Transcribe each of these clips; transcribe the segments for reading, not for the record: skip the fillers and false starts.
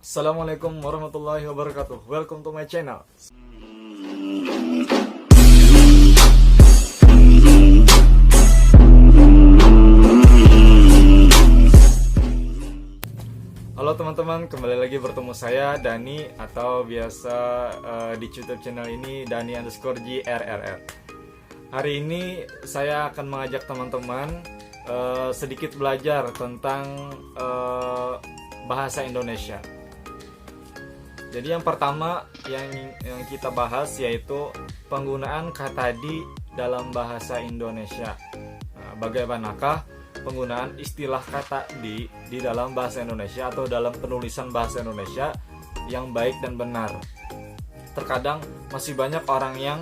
Assalamualaikum warahmatullahi wabarakatuh. Welcome to my channel. Halo teman-teman, kembali lagi bertemu saya Dani, atau biasa di YouTube channel ini Dani_GRRR. Hari ini saya akan mengajak teman-teman sedikit belajar tentang bahasa Indonesia. Jadi yang pertama yang kita bahas yaitu penggunaan kata di dalam bahasa Indonesia. Nah, bagaimanakah penggunaan istilah kata di dalam bahasa Indonesia atau dalam penulisan bahasa Indonesia yang baik dan benar? Terkadang masih banyak orang yang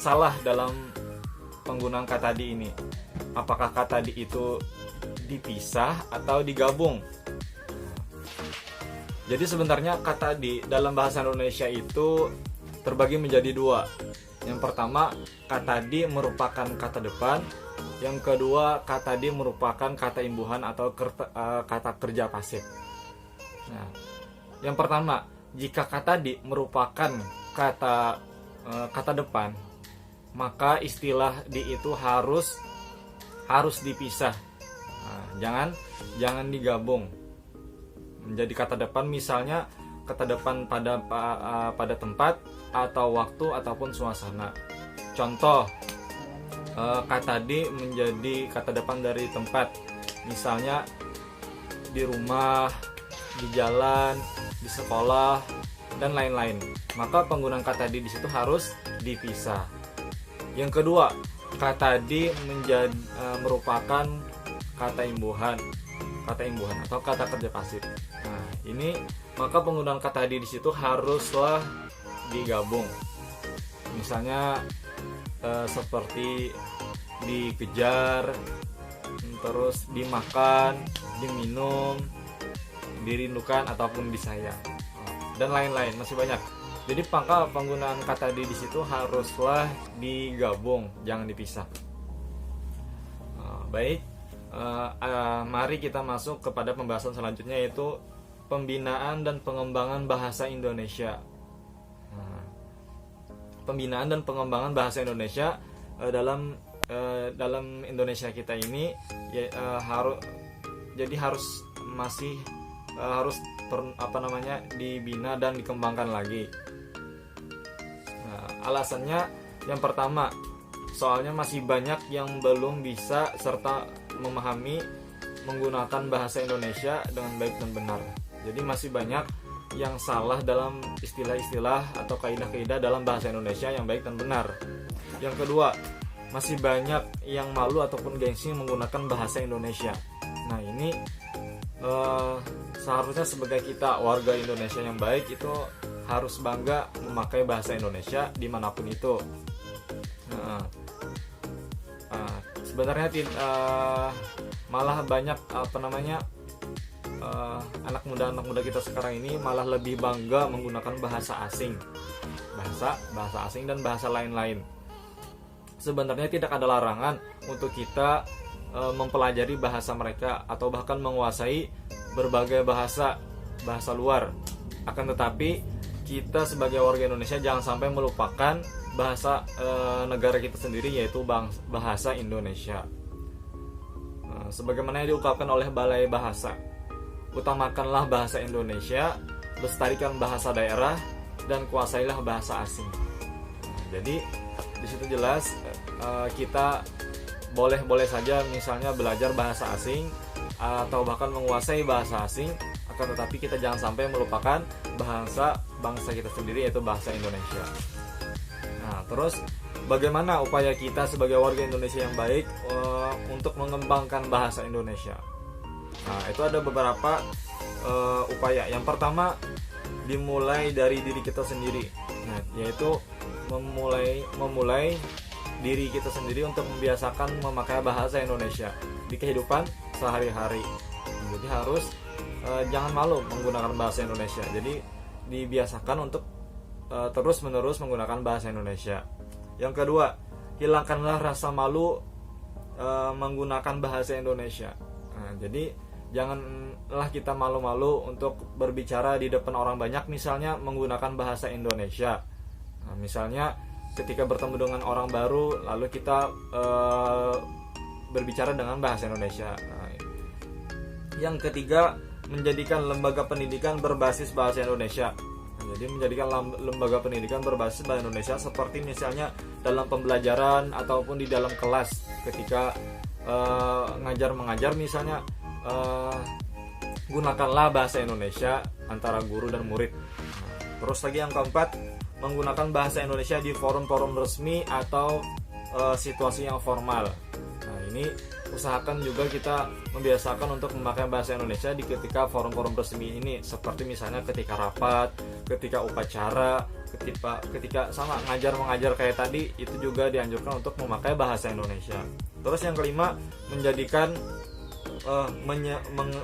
salah dalam penggunaan kata di ini. Apakah kata di itu dipisah atau digabung? Jadi sebenarnya kata di dalam bahasa Indonesia itu terbagi menjadi dua. Yang pertama, kata di merupakan kata depan. Yang kedua, kata di merupakan kata imbuhan atau kata kerja pasif. Nah, yang pertama, jika kata di merupakan kata depan, maka istilah di itu harus dipisah. Nah, jangan digabung menjadi kata depan, misalnya kata depan pada tempat atau waktu ataupun suasana. Contoh, kata di menjadi kata depan dari tempat, misalnya di rumah, di jalan, di sekolah, dan lain-lain. Maka penggunaan kata di situ harus dipisah. Yang kedua, kata di merupakan kata imbuhan atau kata kerja pasif. Nah, ini maka penggunaan kata di situ haruslah digabung. Misalnya seperti dikejar, terus dimakan, diminum, dirindukan ataupun disayang, dan lain-lain, masih banyak. Jadi maka penggunaan kata di situ haruslah digabung, jangan dipisah. Baik. Mari kita masuk kepada pembahasan selanjutnya, yaitu pembinaan dan pengembangan bahasa Indonesia. Pembinaan dan pengembangan bahasa Indonesia dalam Indonesia kita ini harus dibina dan dikembangkan lagi. Alasannya yang pertama, soalnya masih banyak yang belum bisa serta memahami menggunakan bahasa Indonesia dengan baik dan benar. Jadi masih banyak yang salah dalam istilah-istilah atau kaidah-kaidah dalam bahasa Indonesia yang baik dan benar. Yang kedua, masih banyak yang malu ataupun gengsi menggunakan bahasa Indonesia. Nah, ini seharusnya sebagai kita warga Indonesia yang baik itu harus bangga memakai bahasa Indonesia dimanapun itu. Sebenarnya malah banyak anak muda kita sekarang ini malah lebih bangga menggunakan bahasa asing, bahasa asing dan bahasa lain-lain. Sebenarnya tidak ada larangan untuk kita mempelajari bahasa mereka atau bahkan menguasai berbagai bahasa luar. Akan tetapi kita sebagai warga Indonesia jangan sampai melupakan bahasa negara kita sendiri, yaitu bahasa Indonesia. Sebagaimana yang diungkapkan oleh Balai Bahasa, utamakanlah bahasa Indonesia, lestarikan bahasa daerah, dan kuasailah bahasa asing. Jadi di situ jelas kita boleh saja misalnya belajar bahasa asing atau bahkan menguasai bahasa asing, akan tetapi kita jangan sampai melupakan bahasa bangsa kita sendiri, yaitu bahasa Indonesia. Nah, terus bagaimana upaya kita sebagai warga Indonesia yang baik untuk mengembangkan bahasa Indonesia? Nah, itu ada beberapa upaya. Yang pertama, dimulai dari diri kita sendiri. Nah, yaitu memulai diri kita sendiri untuk membiasakan memakai bahasa Indonesia di kehidupan sehari-hari. Jadi harus jangan malu menggunakan bahasa Indonesia. Jadi dibiasakan untuk terus-menerus menggunakan bahasa Indonesia. Yang kedua, hilangkanlah rasa malu menggunakan bahasa Indonesia. Nah, jadi Janganlah kita malu-malu untuk berbicara di depan orang banyak, misalnya menggunakan bahasa Indonesia. Nah, misalnya ketika bertemu dengan orang baru, lalu kita berbicara dengan bahasa Indonesia. Nah, yang ketiga, menjadikan lembaga pendidikan berbasis bahasa Indonesia. Nah, jadi menjadikan lembaga pendidikan berbasis bahasa Indonesia seperti misalnya dalam pembelajaran ataupun di dalam kelas ketika ngajar mengajar misalnya, gunakanlah bahasa Indonesia antara guru dan murid. Terus lagi yang keempat, menggunakan bahasa Indonesia di forum-forum resmi atau situasi yang formal. Nah, ini usahakan juga kita membiasakan untuk memakai bahasa Indonesia di ketika forum-forum resmi ini, seperti misalnya ketika rapat, ketika upacara, ketika sama ngajar mengajar kayak tadi, itu juga dianjurkan untuk memakai bahasa Indonesia. Terus yang kelima, menjadikan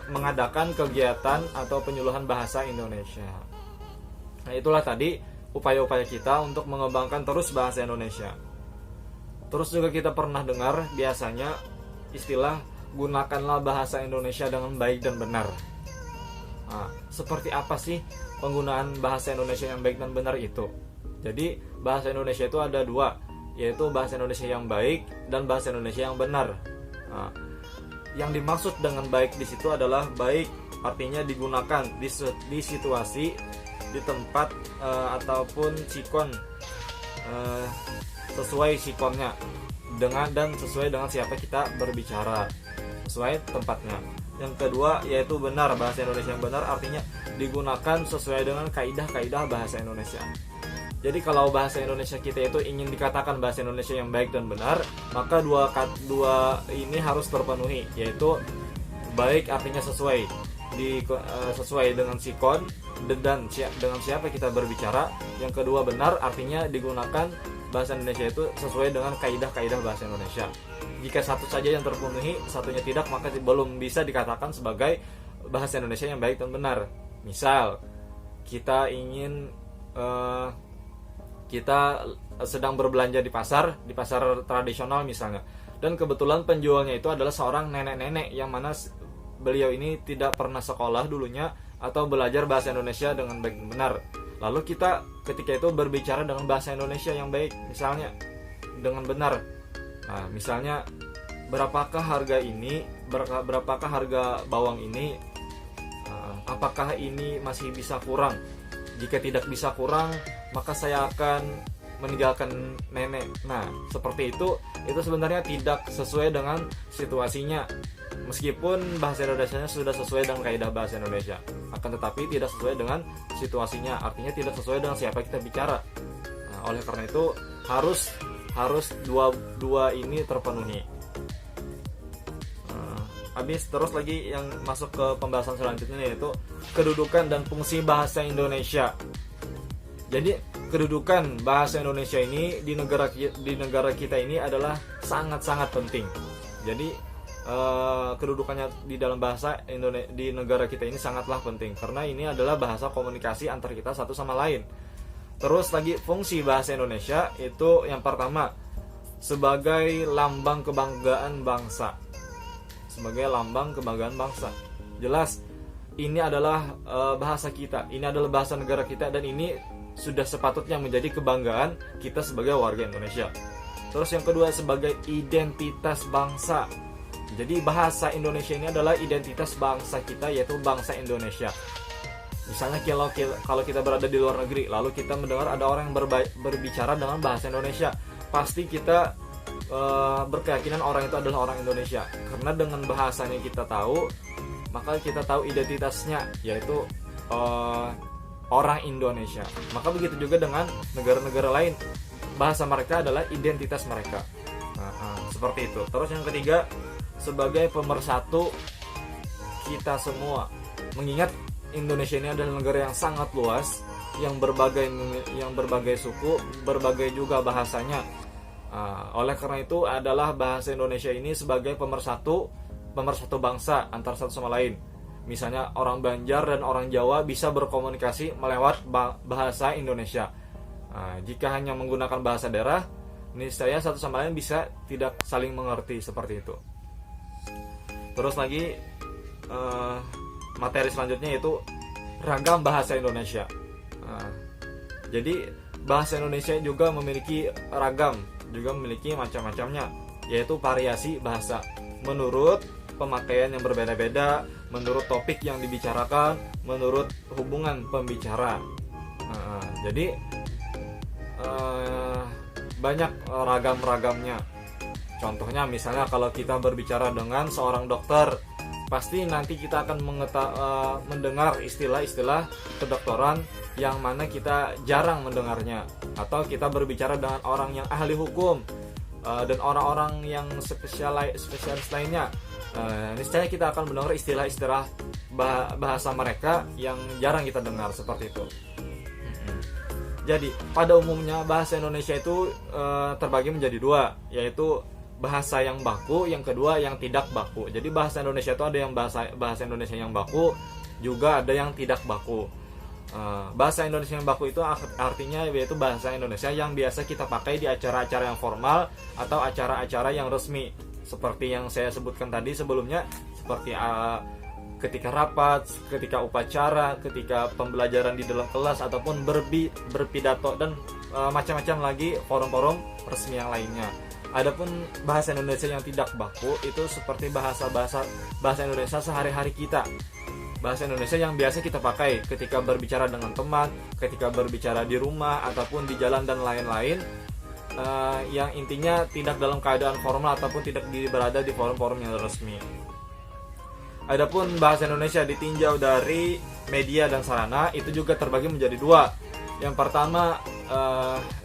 mengadakan kegiatan atau penyuluhan bahasa Indonesia. Nah, itulah tadi upaya-upaya kita untuk mengembangkan terus bahasa Indonesia. Terus juga kita pernah dengar biasanya istilah gunakanlah bahasa Indonesia dengan baik dan benar. Nah, seperti apa sih penggunaan bahasa Indonesia yang baik dan benar itu? Jadi bahasa Indonesia itu ada dua, yaitu bahasa Indonesia yang baik dan bahasa Indonesia yang benar. Nah, yang dimaksud dengan baik di situ adalah baik artinya digunakan di situasi, di tempat ataupun sikon, sesuai sikonnya dan sesuai dengan siapa kita berbicara, sesuai tempatnya. Yang kedua yaitu benar, bahasa Indonesia yang benar artinya digunakan sesuai dengan kaidah-kaidah bahasa Indonesia. Jadi kalau bahasa Indonesia kita itu ingin dikatakan bahasa Indonesia yang baik dan benar, maka dua ini harus terpenuhi, yaitu baik artinya sesuai sesuai dengan sikon dan dengan siapa kita berbicara. Yang kedua benar artinya digunakan bahasa Indonesia itu sesuai dengan kaidah-kaidah bahasa Indonesia. Jika satu saja yang terpenuhi, satunya tidak, maka belum bisa dikatakan sebagai bahasa Indonesia yang baik dan benar. Misal kita ingin kita sedang berbelanja di pasar tradisional misalnya, dan kebetulan penjualnya itu adalah seorang nenek-nenek yang mana beliau ini tidak pernah sekolah dulunya atau belajar bahasa Indonesia dengan baik dan benar. Lalu kita ketika itu berbicara dengan bahasa Indonesia yang baik, misalnya dengan benar. Nah, misalnya berapakah harga ini, berapakah harga bawang ini, apakah ini masih bisa kurang? Jika tidak bisa kurang, maka saya akan meninggalkan nenek. Nah, seperti itu sebenarnya tidak sesuai dengan situasinya. Meskipun bahasa Indonesianya sudah sesuai dengan kaidah bahasa Indonesia, akan tetapi tidak sesuai dengan situasinya, artinya tidak sesuai dengan siapa kita bicara. Nah, oleh karena itu harus dua ini terpenuhi. Habis terus lagi yang masuk ke pembahasan selanjutnya, yaitu kedudukan dan fungsi bahasa Indonesia. Jadi kedudukan bahasa Indonesia ini di negara kita ini adalah sangat-sangat penting. Jadi kedudukannya di dalam bahasa Indonesia di negara kita ini sangatlah penting, karena ini adalah bahasa komunikasi antar kita satu sama lain. Terus lagi fungsi bahasa Indonesia itu yang pertama, sebagai lambang kebanggaan bangsa. Sebagai lambang kebanggaan bangsa. Jelas ini adalah bahasa kita, ini adalah bahasa negara kita, dan ini sudah sepatutnya menjadi kebanggaan kita sebagai warga Indonesia. Terus yang kedua, sebagai identitas bangsa. Jadi bahasa Indonesia ini adalah identitas bangsa kita, yaitu bangsa Indonesia. Misalnya kalau kita berada di luar negeri, lalu kita mendengar ada orang yang berbicara dengan bahasa Indonesia, pasti kita berkeyakinan orang itu adalah orang Indonesia, karena dengan bahasanya kita tahu, maka kita tahu identitasnya, yaitu orang Indonesia. Maka begitu juga dengan negara-negara lain, bahasa mereka adalah identitas mereka. Seperti itu. Terus yang ketiga, sebagai pemersatu kita semua. Mengingat Indonesia ini adalah negara yang sangat luas, yang berbagai suku, berbagai juga bahasanya. Oleh karena itu adalah bahasa Indonesia ini sebagai pemersatu bangsa antar satu sama lain. Misalnya orang Banjar dan orang Jawa bisa berkomunikasi melewat bahasa Indonesia. Jika hanya menggunakan bahasa daerah, niscaya satu sama lain bisa tidak saling mengerti, seperti itu. Terus lagi materi selanjutnya, yaitu ragam bahasa Indonesia. Jadi bahasa Indonesia juga memiliki ragam, juga memiliki macam-macamnya, yaitu variasi bahasa menurut pemakaian yang berbeda-beda, menurut topik yang dibicarakan, menurut hubungan pembicara. Jadi banyak ragam-ragamnya. Contohnya misalnya kalau kita berbicara dengan seorang dokter, pasti nanti kita akan mendengar istilah-istilah kedokteran yang mana kita jarang mendengarnya. Atau kita berbicara dengan orang yang ahli hukum dan orang-orang yang spesialis lainnya, niscaya kita akan mendengar istilah-istilah bahasa mereka yang jarang kita dengar, seperti itu. Jadi pada umumnya bahasa Indonesia itu terbagi menjadi dua, yaitu bahasa yang baku, yang kedua yang tidak baku. Jadi bahasa Indonesia itu ada yang bahasa Indonesia yang baku, juga ada yang tidak baku. Bahasa Indonesia yang baku itu artinya yaitu bahasa Indonesia yang biasa kita pakai di acara-acara yang formal atau acara-acara yang resmi, seperti yang saya sebutkan tadi sebelumnya, seperti ketika rapat, ketika upacara, ketika pembelajaran di dalam kelas, ataupun berpidato, dan macam-macam lagi forum-forum resmi yang lainnya. Adapun bahasa Indonesia yang tidak baku itu seperti bahasa Indonesia sehari-hari kita. Bahasa Indonesia yang biasa kita pakai ketika berbicara dengan teman, ketika berbicara di rumah ataupun di jalan dan lain-lain, yang intinya tidak dalam keadaan formal ataupun tidak berada di forum-forum yang resmi. Adapun bahasa Indonesia ditinjau dari media dan sarana itu juga terbagi menjadi dua. Yang pertama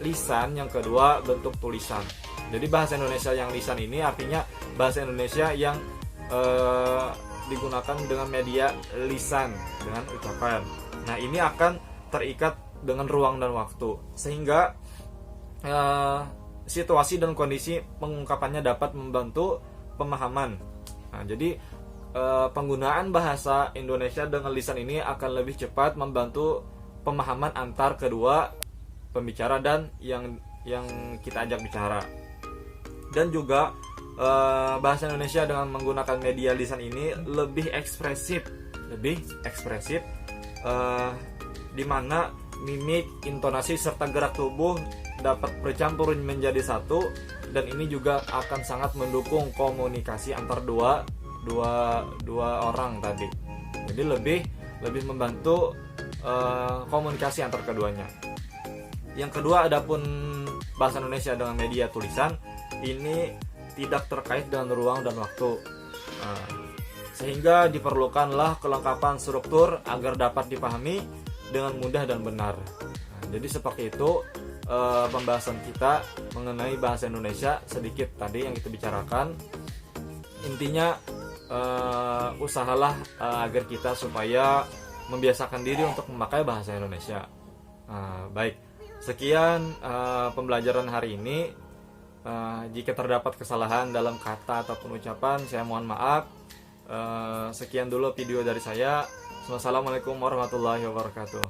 lisan, yang kedua bentuk tulisan. Jadi bahasa Indonesia yang lisan ini artinya bahasa Indonesia yang digunakan dengan media lisan, dengan ucapan. Nah, ini akan terikat dengan ruang dan waktu, sehingga situasi dan kondisi pengungkapannya dapat membantu pemahaman. Nah, jadi penggunaan bahasa Indonesia dengan lisan ini akan lebih cepat membantu pemahaman antar kedua pembicara dan yang kita ajak bicara. Dan juga bahasa Indonesia dengan menggunakan media lisan ini lebih ekspresif, di mana mimik, intonasi serta gerak tubuh dapat bercampur menjadi satu, dan ini juga akan sangat mendukung komunikasi antar dua orang tadi. Jadi lebih membantu komunikasi antar keduanya. Yang kedua, adapun bahasa Indonesia dengan media tulisan ini tidak terkait dengan ruang dan waktu, sehingga diperlukanlah kelengkapan struktur agar dapat dipahami dengan mudah dan benar. Jadi seperti itu pembahasan kita mengenai bahasa Indonesia sedikit tadi yang kita bicarakan. Intinya usahalah agar kita supaya membiasakan diri untuk memakai bahasa Indonesia. Baik, sekian pembelajaran hari ini. Jika terdapat kesalahan dalam kata ataupun ucapan, saya mohon maaf. Sekian dulu video dari saya. Wassalamualaikum warahmatullahi wabarakatuh.